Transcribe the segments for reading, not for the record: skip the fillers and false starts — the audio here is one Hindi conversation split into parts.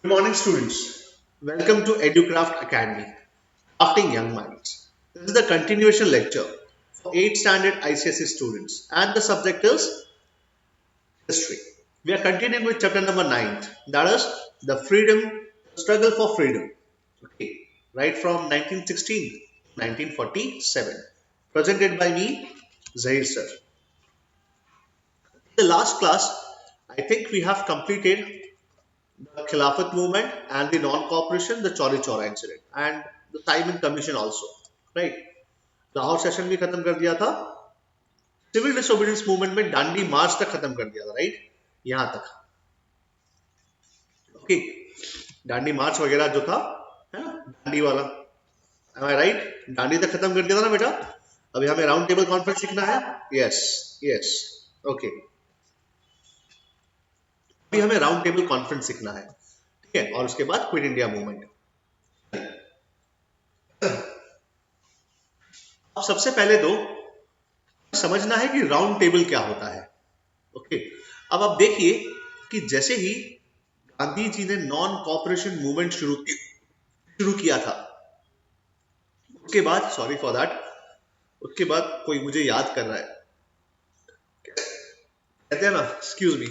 Good morning, students. Welcome to EduCraft Academy, Crafting Young Minds. This is the continuation lecture for 8th standard ICSE students, and the subject is history. We are continuing with chapter number 9, that is the struggle for freedom. Okay, right from 1916 to 1947. Presented by me, Zahir sir. In the last class, I think we have completed the Khilafat movement and the non-cooperation, the Chauri Chaura incident, and the Simon Commission also, right? Lahore session भी खत्म कर दिया था, सिविल डिसोबीडियंस मूवमेंट में डांडी मार्च तक खत्म कर दिया था, राइट? यहां तक, ओके। डांडी मार्च वगैरह जो था, है ना, डांडी वाला, एम आई राइट? डांडी तक खत्म कर दिया था ना बेटा। अभी हमें राउंड टेबल कॉन्फ्रेंस सीखना है। Yes, yes, okay. अभी हमें राउंड टेबल कॉन्फ्रेंस सीखना है, ठीक है, और उसके बाद क्विट इंडिया मूवमेंट। अब सबसे पहले तो समझना है कि राउंड टेबल क्या होता है, ओके। अब आप देखिए कि जैसे ही गांधी जी ने नॉन कॉपरेशन मूवमेंट शुरू किया था, उसके बाद, सॉरी फॉर दैट, उसके बाद कोई मुझे याद कर रहा है, कहते हैं ना, excuse me,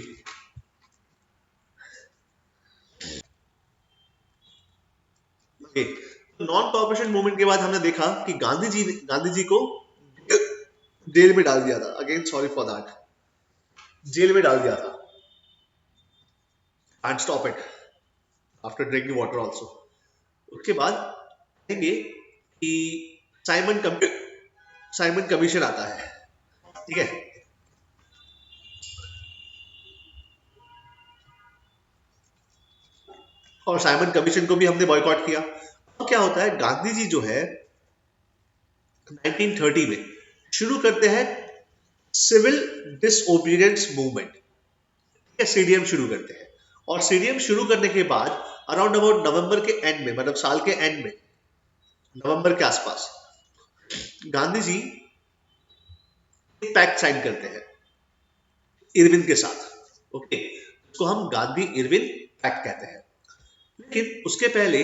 okay. Non cooperation movement के बाद हमने देखा कि गांधी जी को जेल में डाल दिया था। Again sorry for that, jail में डाल दिया था। And stop it after drinking water also. उसके बाद देखेंगे कि साइमन कमीशन आता है, ठीक है। और साइमन कमीशन को भी हमने बॉयकॉट किया। अब क्या होता है, गांधी जी जो है 1930 में शुरू करते हैं सिविल डिसओबीडियंस मूवमेंट, सीडीएम शुरू करते हैं। और सीडीएम शुरू करने के बाद अराउंड अबाउट नवंबर के एंड में, मतलब साल के एंड में, नवंबर के आसपास, गांधी जी पैक्ट साइन करते हैं इरविन के साथ, ओके। उसको हम गांधी इरविन पैक्ट कहते हैं। लेकिन उसके पहले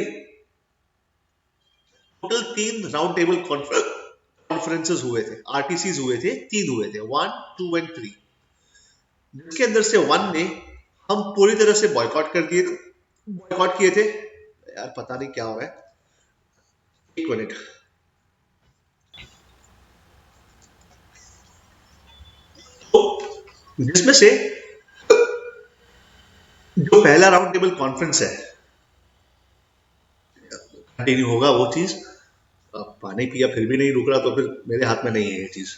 टोटल 3 राउंड टेबल कॉन्फ्रेंसेस हुए थे, आरटीसीज हुए थे, 3 हुए थे, 1, 2 एंड 3, जिसके अंदर से 1 में हम पूरी तरह से बॉयकॉट किए थे। यार पता नहीं क्या हो रहा है, एक मिनट। तो जिसमें से जो पहला राउंड टेबल कॉन्फ्रेंस है, कंटिन्यू होगा वो चीज। पानी पिया फिर भी नहीं रुक रहा, तो फिर मेरे हाथ में नहीं है ये चीज।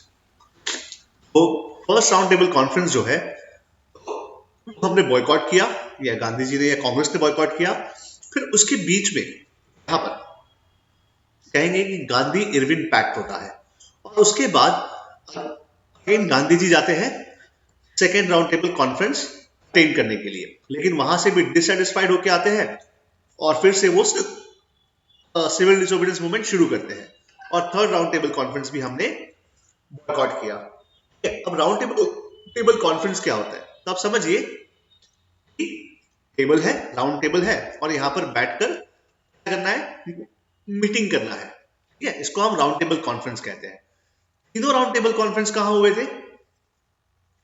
तो फर्स्ट राउंड टेबल कॉन्फ्रेंस जो है, हमने बॉयकॉट किया, या गांधी जी ने या कांग्रेस ने बॉयकॉट किया। फिर उसके बीच में यहां पर कहेंगे कि गांधी इरविन पैक्ट होता है। और उसके बाद अगेन गांधी जी जाते हैं second round table conference attend करने के लिए, लेकिन वहां से भी डिससेटिस्फाइड होकर आते हैं और फिर से वो सिविल डिसोबीडियंस मूवमेंट शुरू करते हैं। और थर्ड राउंड टेबल कॉन्फ्रेंस भी हमने बॉयकॉट किया। अब राउंड टेबल कॉन्फ्रेंस क्या होता है, तो आप समझिए कि टेबल है, राउंड टेबल है, और यहां पर बैठकर क्या करना है, मीटिंग करना है, ठीक है। इसको हम राउंड टेबल कॉन्फ्रेंस कहते हैं। तीनों राउंड टेबल कॉन्फ्रेंस कहां हुए थे?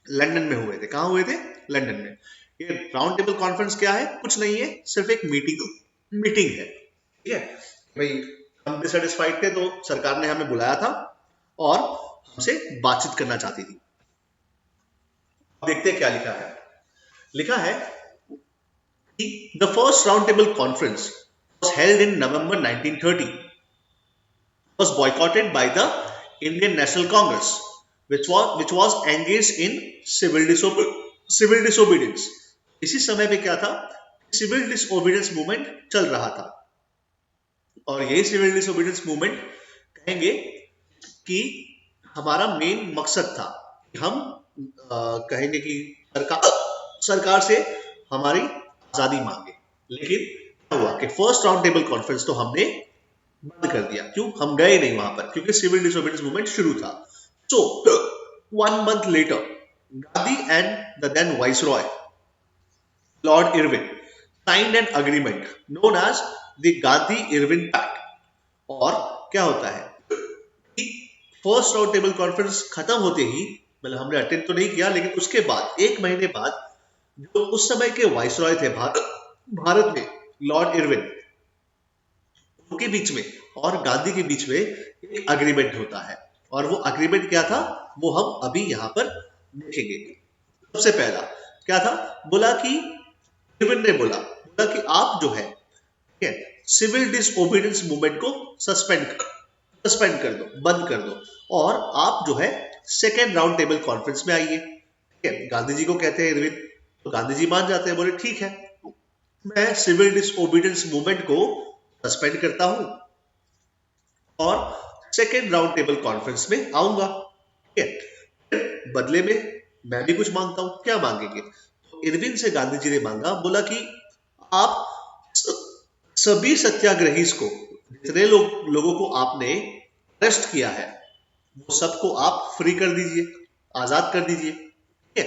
लंदन में हुए थे। कहां हुए थे? लंदन में। ये राउंड टेबल कॉन्फ्रेंस क्या है? कुछ नहीं है, सिर्फ एक मीटिंग है, ठीक है। भाई हम डिससेटिस्फाइड थे, तो सरकार ने हमें बुलाया था और हमसे बातचीत करना चाहती थी। देखते हैं क्या लिखा है। लिखा है कि the first round table conference was held in November 1930, was boycotted by the Indian National Congress, which was engaged in civil disobedience. इसी समय पे क्या था, सिविल डिसओबीडियंस मूवमेंट चल रहा था। और यही सिविल डिसोबीडियंस मूवमेंट कहेंगे कि हमारा मेन मकसद था कि हम कहेंगे कि सरकार से हमारी आजादी मांगे। लेकिन क्या हुआ कि फर्स्ट राउंड टेबल कॉन्फ्रेंस तो हमने बंद कर दिया। क्यों? हम गए नहीं वहां पर, क्योंकि सिविल डिसोबीडियंस मूवमेंट शुरू था। So 1 month later, Gandhi and the then viceroy lord Irwin signed an agreement known as the Gandhi Irwin pact. और क्या होता है कि फर्स्ट राउंड टेबल कॉन्फ्रेंस खत्म होते ही, मतलब हमने अटेंड तो नहीं किया, लेकिन उसके बाद 1 महीने बाद जो उस समय के वाइसरॉय थे भारत में, लॉर्ड इरविन, उनके बीच में और गांधी के बीच में एक अग्रीमेंट होता है। और वो अग्रीमेंट क्या था वो हम अभी यहां पर देखेंगे। सबसे पहला क्या था, बोला कि इरविन ने बोला कि आप जो है ठीक है सिविल डिसओबीडियंस मूवमेंट को सस्पेंड कर दो, बंद कर दो, और आप जो है सेकेंड राउंड टेबल कॉन्फ्रेंस में आइए। ठीक है, गांधी जी को कहते हैं इरविन, तो गांधी जी मान जाते हैं, बोले ठीक है मैं सिविल डिसओबीडियंस मूवमेंट को सस्पेंड करता हूं और सेकेंड राउंड टेबल कॉन्फ्रेंस में आऊंगा। ठीक है, बदले में मैं भी कुछ मांगता हूं। क्या मांगेंगे, तो इरविन से गांधी जी ने मांगा, बोला कि आप सभी सत्याग्रही को, जितने लोगों को आपने अरेस्ट किया है, वो सबको आप फ्री कर दीजिए, आजाद कर दीजिए। ठीक है,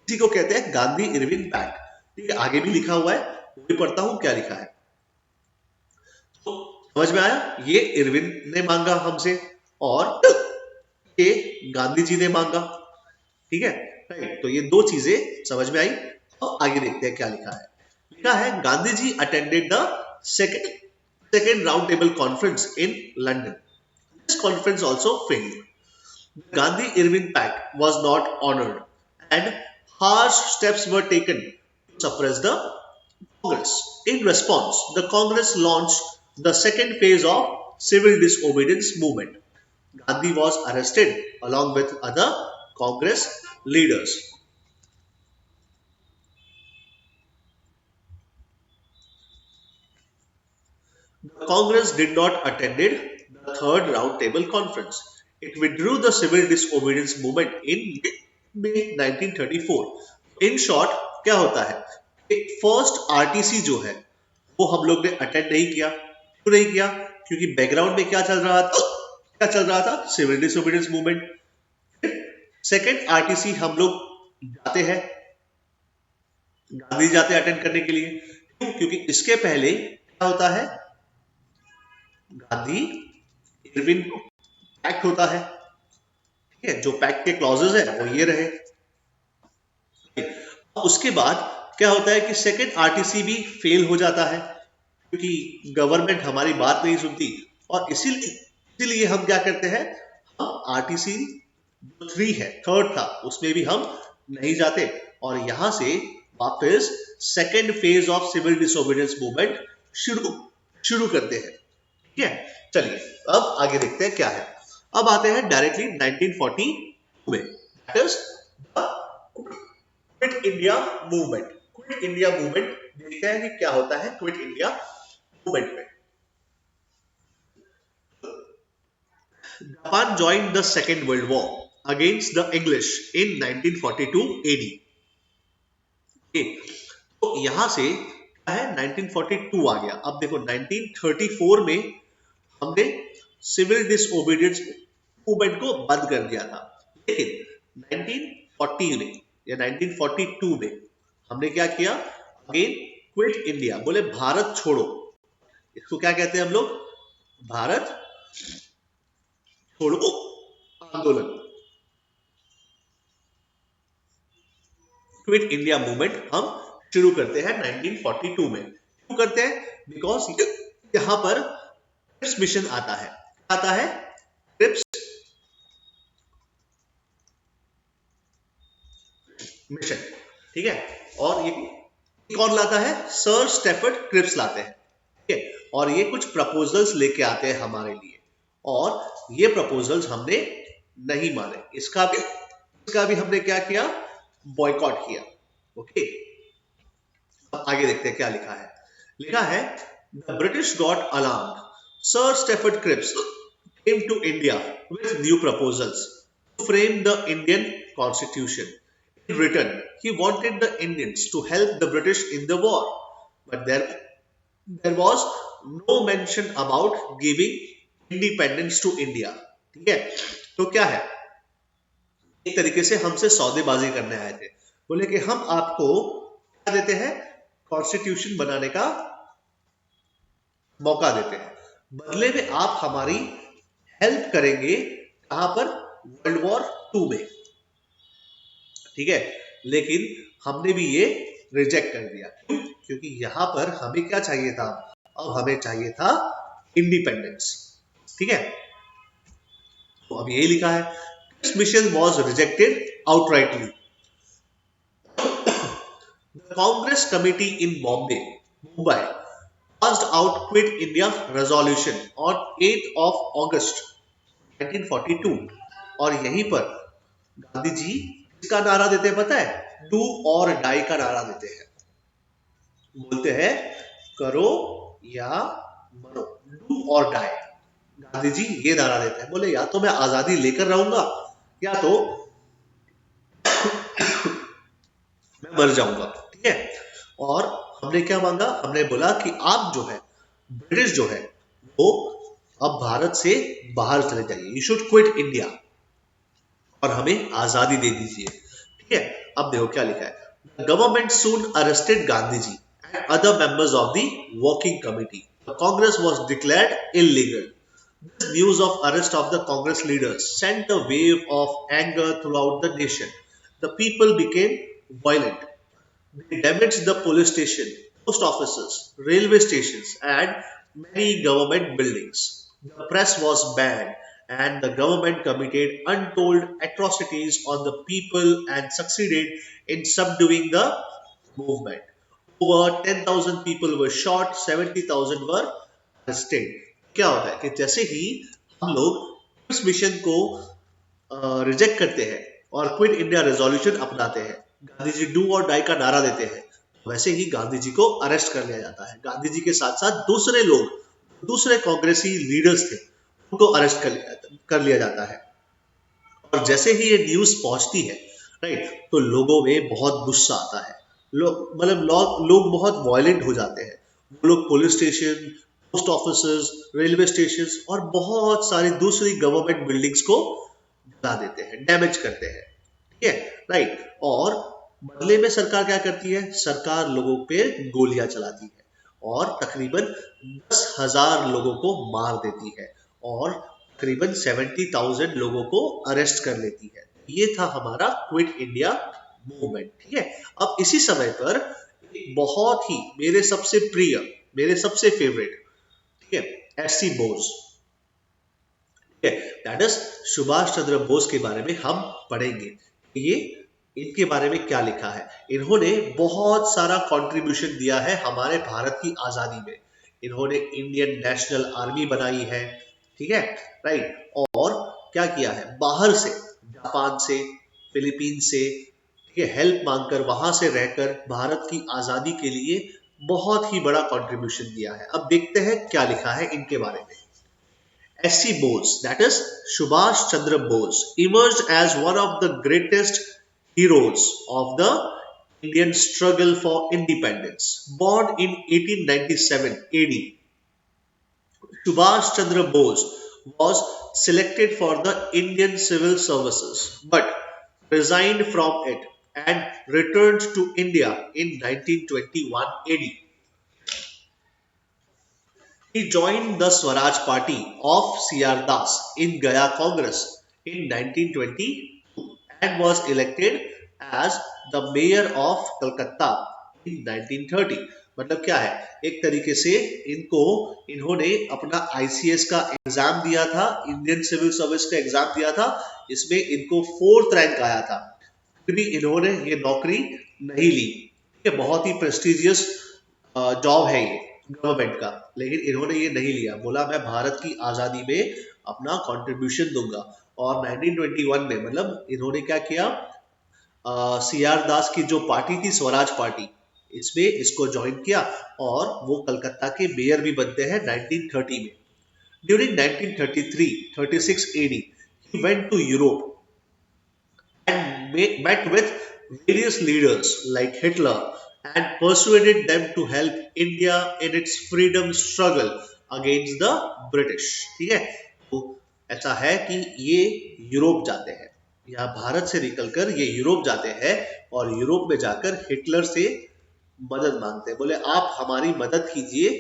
इसी को कहते हैं गांधी इरविन पैक्ट। ठीक है, आगे भी लिखा हुआ है, वो भी पढ़ता हूं क्या लिखा है। तो समझ में आया, ये इरविन ने मांगा हमसे और ये गांधी जी ने मांगा। ठीक है, राइट, तो ये दो चीजें समझ में आई। अब आगे देखते हैं क्या लिखा है। लिखा है Gandhi ji attended the second round table conference in London. This conference also failed. Gandhi Irwin Pact was not honored and harsh steps were taken to suppress the Congress. In response, the Congress launched the second phase of civil disobedience movement. Gandhi was arrested along with other Congress leaders. The Congress did not attend the third round table conference. It withdrew the civil disobedience movement in May 1934. In short, क्या होता है, फर्स्ट आरटीसी जो है वो हम लोग ने अटेंड नहीं किया। क्यों नहीं किया, क्योंकि बैकग्राउंड में क्या चल रहा था, civil disobedience movement. Second RTC हम लोग जाते हैं, गांधी जाते हैं अटेंड करने के लिए। क्यों, क्योंकि इसके पहले क्या होता है, गांधी इरविन पैक्ट होता है। ठीक है, जो पैक्ट के क्लॉजेस है वो ये रहे। उसके बाद क्या होता है कि सेकेंड आरटीसी भी फेल हो जाता है क्योंकि गवर्नमेंट हमारी बात नहीं सुनती, और इसीलिए हम क्या करते हैं, हम आरटीसी 3 है, थर्ड था, उसमें भी हम नहीं जाते और यहां से वापस second phase of civil disobedience movement शुरू करते हैं। ठीक है, चलिए अब आगे देखते हैं क्या है। अब आते हैं डायरेक्टली 1942 में, that is quit India movement. Quit India movement देखते हैं कि क्या होता है क्विट इंडिया मूवमेंट में। Japan joined the Second World War against the English in 1942 AD। तो यहां से क्या है, 1942 आ गया। अब देखो 1934 में हमने सिविल डिसओबीडियंस मूवमेंट को बंद कर दिया था, लेकिन 1940 में या 1942 में हमने क्या किया, अगेन क्विट इंडिया, बोले भारत छोड़ो। इसको क्या कहते हैं हम लोग, भारत छोड़ो आंदोलन, क्विट इंडिया मूवमेंट हम शुरू करते हैं 1942 में। क्यों करते हैं, बिकॉज यहां पर क्रिप्स मिशन आता है, क्रिप्स मिशन। ठीक है, और ये कौन लाता है, सर स्टेफर्ड क्रिप्स लाते हैं। ठीक है, और ये कुछ प्रपोजल्स लेके आते हैं हमारे लिए, और ये प्रपोजल्स हमने नहीं माने, इसका भी हमने क्या किया, बॉयकॉट किया। ओके, अब आगे देखते हैं क्या लिखा है। लिखा है the British got alarmed, sir Stafford Cripps came to India with new proposals to frame the Indian Constitution. In return, he wanted the Indians to help the British in the war, but there was no mention about giving independence to India. ठीक है, तो क्या है, एक तरीके से हमसे सौदेबाजी करने आए थे। बोले कि हम आपको क्या देते हैं, कॉन्स्टिट्यूशन बनाने का मौका देते हैं, बदले में आप हमारी हेल्प करेंगे कहां पर, वर्ल्ड वॉर 2 में, ठीक है। लेकिन हमने भी ये रिजेक्ट कर दिया, क्योंकि यहां पर हमें क्या चाहिए था, अब हमें चाहिए था इंडिपेंडेंस, ठीक है। तो अब ये लिखा है, this mission was rejected outrightly. The Congress Committee in Mumbai passed out Quit India resolution on 8th of August 1942, और यहीं पर गांधी जी किसका नारा देते हैं पता है, डू और डाई का नारा देते हैं। बोलते हैं करो या मरो, डू और डाई। गांधी जी ये नारा देते हैं, बोले या तो मैं आजादी लेकर रहूंगा या तो मैं मर जाऊंगा, ठीक है। और हमने क्या मांगा, हमने बोला कि आप जो है, ब्रिटिश जो है, वो अब भारत से बाहर चले जाइए, यू शुड क्विट इंडिया, और हमें आजादी दे दीजिए, ठीक है। अब देखो क्या लिखा है, government soon arrested Gandhi ji and other members of the working committee, the Congress was declared illegal. This news of arrest of the Congress leaders sent a wave of anger throughout the nation. The people became violent. They damaged the police station, post offices, railway stations, and many government buildings. The press was banned, and the government committed untold atrocities on the people and succeeded in subduing the movement. Over 10,000 people were shot, 70,000 were arrested. क्या होता है कि जैसे ही हम लोग इस मिशन को रिजेक्ट करते हैं और क्विट इंडिया रेजोल्यूशन अपनाते हैं, गांधी जी डू और डाई का नारा देते हैं, वैसे ही गांधी जी को अरेस्ट कर लिया जाता है। गांधी जी के साथ साथ दूसरे लोग, दूसरे कांग्रेसी लीडर्स थे, उनको अरेस्ट कर लिया जाता है। और जैसे ही ये न्यूज पहुंचती है, राइट, तो लोगों में बहुत गुस्सा आता है, लोग बहुत वायलेंट हो जाते हैं। वो लोग police station, post offices, railway station और बहुत सारी दूसरी गवर्नमेंट बिल्डिंग्स को जला देते हैं, डैमेज करते हैं, ठीक है, राइट। और बदले में सरकार क्या करती है, सरकार लोगों पे गोलियां चलाती है और तकरीबन 10,000 लोगों को मार देती है और तकरीबन 70,000 लोगों को अरेस्ट कर लेती है। ये था हमारा क्विट इंडिया मूवमेंट, ठीक है। अब इसी समय पर एक बहुत ही मेरे सबसे प्रिय, मेरे सबसे फेवरेट, ठीक है, एस.सी. बोस, ठीक है, दैट इज सुभाष चंद्र बोस के बारे में हम पढ़ेंगे। ये इनके बारे में क्या लिखा है, इन्होंने बहुत सारा कंट्रीब्यूशन दिया है हमारे भारत की आजादी में। इन्होंने इंडियन नेशनल आर्मी बनाई है, ठीक है, राइट। और क्या किया है, बाहर से, जापान से, फिलीपीन से, ठीक है, हेल्प मांगकर, वहां से रहकर भारत की आजादी के लिए बहुत ही बड़ा कंट्रीब्यूशन दिया है। अब देखते हैं क्या लिखा है इनके बारे में। S.C. Bose, that is Subhash Chandra Bose, emerged as one of the greatest heroes of the Indian struggle for independence. Born in 1897 AD, Subhash Chandra Bose was selected for the Indian Civil Services but resigned from it and returned to India in 1921 AD. He joined the Swaraj Party of C.R. Das in Gaya Congress in 1922 and was elected as the mayor of Calcutta in 1930. मतलब क्या है, एक तरीके से इन्होंने अपना ICS का एग्जाम दिया था, इंडियन सिविल सर्विस का एग्जाम दिया था, इसमें इनको 4th रैंक आया था, फिर भी इन्होंने ये नौकरी नहीं ली, ठीक है। बहुत ही प्रेस्टिजियस जॉब है ये गवर्नमेंट का, लेकिन इन्होंने ये नहीं लिया, बोला मैं भारत की आजादी में अपना कंट्रीब्यूशन दूंगा। और 1921 में मतलब इन्होंने क्या किया, C.R. दास की जो पार्टी थी, स्वराज पार्टी, इसमें इसको ज्वाइन किया और वो कलकत्ता के मेयर भी बनते हैं 1930 में। During 1933-36 AD, he went to Europe and met with various leaders like Hitler and persuaded them to help India in its freedom struggle against the British, ठीक है। तो ऐसा है कि ये यूरोप जाते हैं, यहाँ भारत से निकलकर ये यूरोप जाते हैं और यूरोप में जाकर हिटलर से मदद मांगते हैं, बोले आप हमारी मदद कीजिए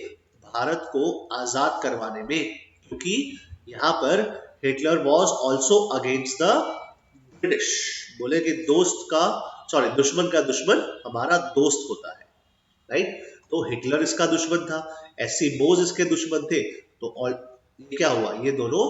भारत को आजाद करवाने में, क्योंकि यहाँ पर Hitler was also against the British. बोले कि दोस्त का सॉरी दुश्मन का दुश्मन हमारा दोस्त होता है, राइट। तो हिटलर इसका दुश्मन था, एससी बोस इसके दुश्मन थे, तो ये क्या हुआ, ये दोनों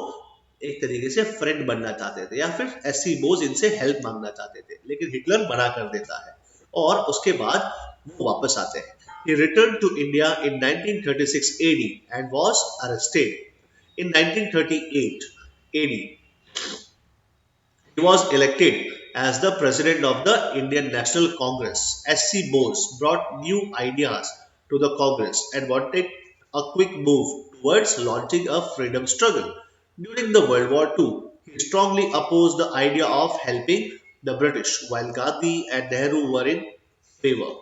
एक तरीके से फ्रेंड बनना चाहते थे, या फिर एससी बोस इनसे हेल्प मांगना चाहते थे, लेकिन हिटलर मना कर देता है और उसके बाद वो वापस आते हैं। He returned to India in 1936 AD and was arrested. In 1938 AD, he was elected as the president of the Indian National Congress. SC Bose brought new ideas to the Congress and wanted a quick move towards launching a freedom struggle. During the World War II, he strongly opposed the idea of helping the British, while Gandhi and Nehru were in favor.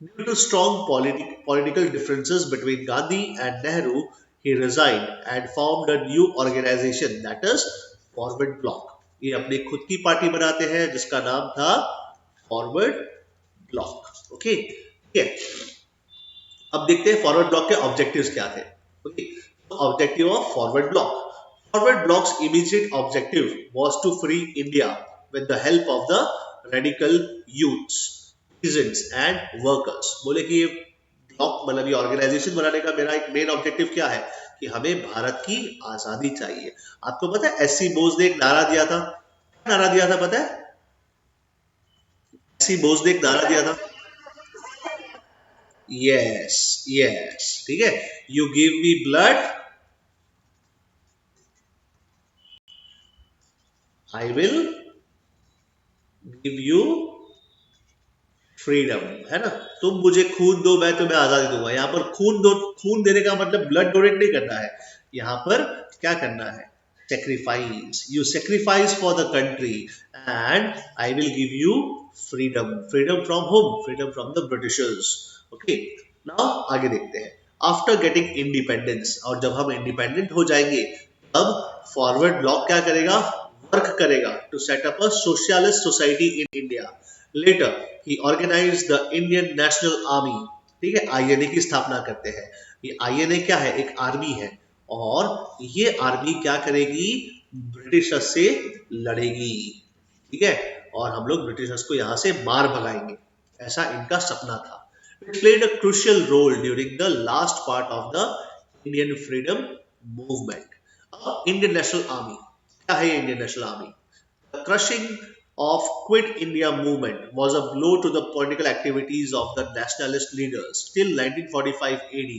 Due to strong political differences between Gandhi and Nehru, he resigned and formed a new organization, that is Forward Bloc. ये अपनी खुद की पार्टी बनाते हैं जिसका नाम था फॉरवर्ड ब्लॉक। ओके, ठीक है। अब देखते हैं फॉरवर्ड ब्लॉक के ऑब्जेक्टिव्स क्या थे। Okay, objective of Forward Bloc. Forward Bloc's immediate objective was to free India with the help of the radical youths, peasants and workers। बोले कि ये ब्लॉक मतलब ये ऑर्गेनाइजेशन बनाने का मेरा एक मेन ऑब्जेक्टिव क्या है कि हमें भारत की आजादी चाहिए। आपको पता है एससी बोस ने एक नारा दिया था, क्या नारा दिया था पता है? एससी बोस ने एक नारा दिया था, यस यस, ठीक है, you give me blood I will give you freedom, है ना। तुम मुझे खून दो मैं तुम्हें आजादी दूंगा। यहाँ पर खून दो, खून देने का मतलब ब्लड डोनेट नहीं करना है, यहाँ पर क्या करना है, sacrifice. You sacrifice for the country and I will give you freedom. Freedom from home, freedom from the Britishers. Okay, now आगे देखते हैं। आफ्टर गेटिंग इंडिपेंडेंस, और जब हम इंडिपेंडेंट हो जाएंगे तब फॉरवर्ड ब्लॉक क्या करेगा, वर्क करेगा to set up a socialist society in India. Later he organise the Indian National Army, ठीक है, आईएनए की स्थापना करते हैं। ये आईएनए क्या है, एक आर्मी है, और ये आर्मी क्या करेगी, ब्रिटिशर्स से लड़ेगी, ठीक है, और हम लोग ब्रिटिशर्स को यहां से मार भगाएंगे, ऐसा इनका सपना था। It played a crucial role during the last part of the Indian freedom movement. Indian National Army क्या है, Indian National Army, crushing of Quit India movement was a blow to the political activities of the nationalist leaders. Till 1945 AD,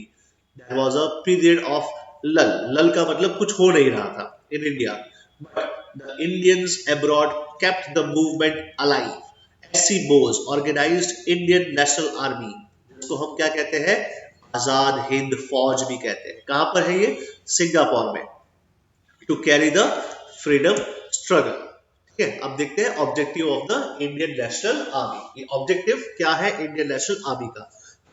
there was a period of lull. Lull का मतलब कुछ हो नहीं रहा था in India, but the Indians abroad kept the movement alive. SC Bose organized Indian National Army, जिसको हम क्या कहते हैं, आजाद हिंद फौज भी कहते हैं। कहां पर है ये, सिंगापुर में, to carry the freedom struggle। अब देखते हैं objective of the Indian National army. ये ऑब्जेक्टिव क्या है इंडियन नेशनल आर्मी का?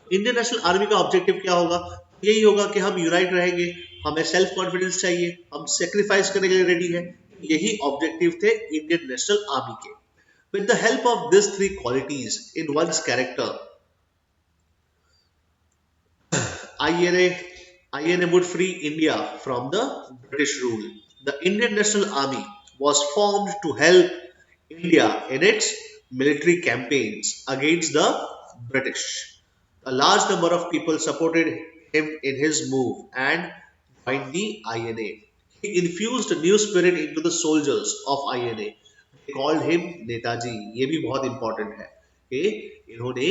इंडियन नेशनल आर्मी का ऑब्जेक्टिव क्या होगा, यही होगा कि हम यूनाइट रहेंगे, हमें सेल्फ कॉन्फिडेंस चाहिए, हम सेक्रीफाइस करने के लिए रेडी है। यही ऑब्जेक्टिव थे इंडियन नेशनल आर्मी के। With the help of this three qualities in one's character, INA would free India from the British rule. The Indian National Army was formed to help India in its military campaigns against the British. A large number of people supported him in his move and joined the INA. He infused new spirit into the soldiers of INA. They called him Netaji. ये भी बहुत important है कि इन्होंने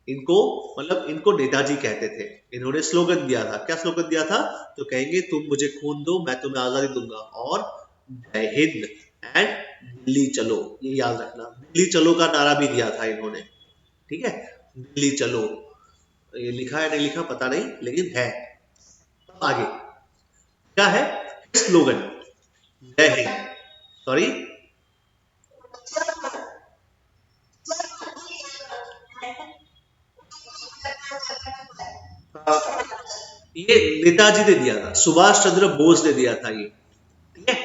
इनको मतलब इनको नेताजी कहते थे। इन्होंने स्लोगन दिया था, क्या स्लोगन दिया था, तो कहेंगे तुम मुझे खून दो मैं तुम्हें आजादी दूंगा, और जय हिंद एंड दिल्ली चलो, ये याद रखना। दिल्ली चलो का नारा भी दिया था इन्होंने, ठीक है, दिल्ली चलो, ये लिखा है नहीं लिखा पता नहीं, लेकिन है। आगे क्या है स्लोगन, जय हिंद, सॉरी ये नेताजी ने दिया था, सुभाष चंद्र बोस ने दिया था ये, ठीक है।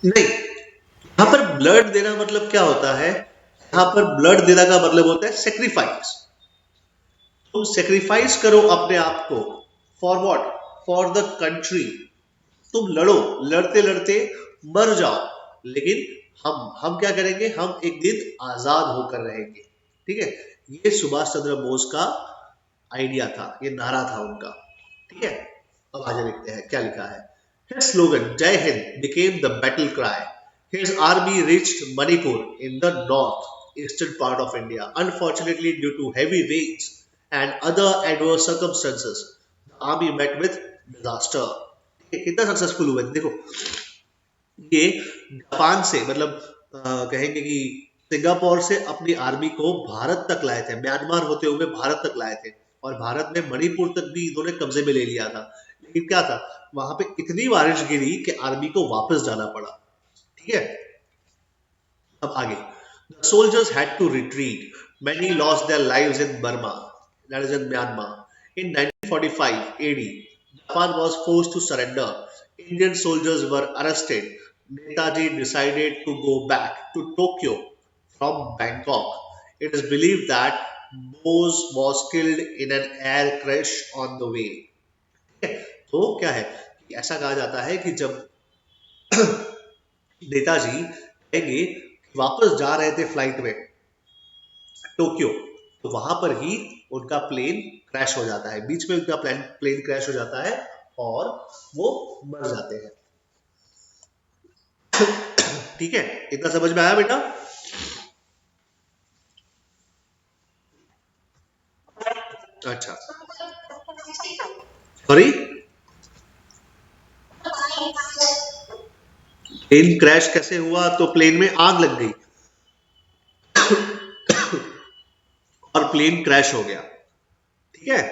नहीं, यहां पर ब्लड देना मतलब क्या होता है, यहाँ पर ब्लड देना का मतलब होता है सेक्रीफाइस। तुम सेक्रीफाइस करो अपने आप को, for what, for the country. तुम लड़ो, लड़ते लड़ते मर जाओ, लेकिन हम क्या करेंगे, हम एक दिन आजाद होकर रहेंगे। ठीक है, ये सुभाष चंद्र बोस का आइडिया था, ये नारा था उनका। ठीक है, अब आगे देखते हैं क्या लिखा है। His slogan Jai Hind became the battle cry. His army reached Manipur in the north eastern part of India. Unfortunately, due to heavy rains and other adverse circumstances, the army met with disaster. कितना सक्सेसफुल हुए देखो, ये जापान से मतलब कहेंगे कि सिंगापुर से अपनी आर्मी को भारत तक लाए थे, म्यांमार होते हुए भारत तक लाए थे, और भारत में मणिपुर तक भी इन्होंने कब्जे में ले लिया था। लेकिन क्या था, वहां पे इतनी बारिश गिरी कि आर्मी को वापस जाना पड़ा। ठीक है, अब आगे, the soldiers had to retreat, many lost their lives in Burma, that is in Myanmar. In 1945 AD, Japan was forced to surrender. Indian soldiers were arrested. Netaji decided to go back to Tokyo from Bangkok. It is believed that Bose was killed in an air crash on the way. तो क्या है, ऐसा कहा जाता है कि जब नेताजी कहेंगे वापस जा रहे थे फ्लाइट में टोक्यो, तो वहां पर ही उनका प्लेन क्रैश हो जाता है, बीच में उनका प्लेन क्रैश हो जाता है और वो मर जाते हैं। ठीक है, इतना समझ में आया बेटा? अच्छा, सॉरी, प्लेन क्रैश कैसे हुआ, तो प्लेन में आग लग गई और प्लेन क्रैश हो गया। ठीक है,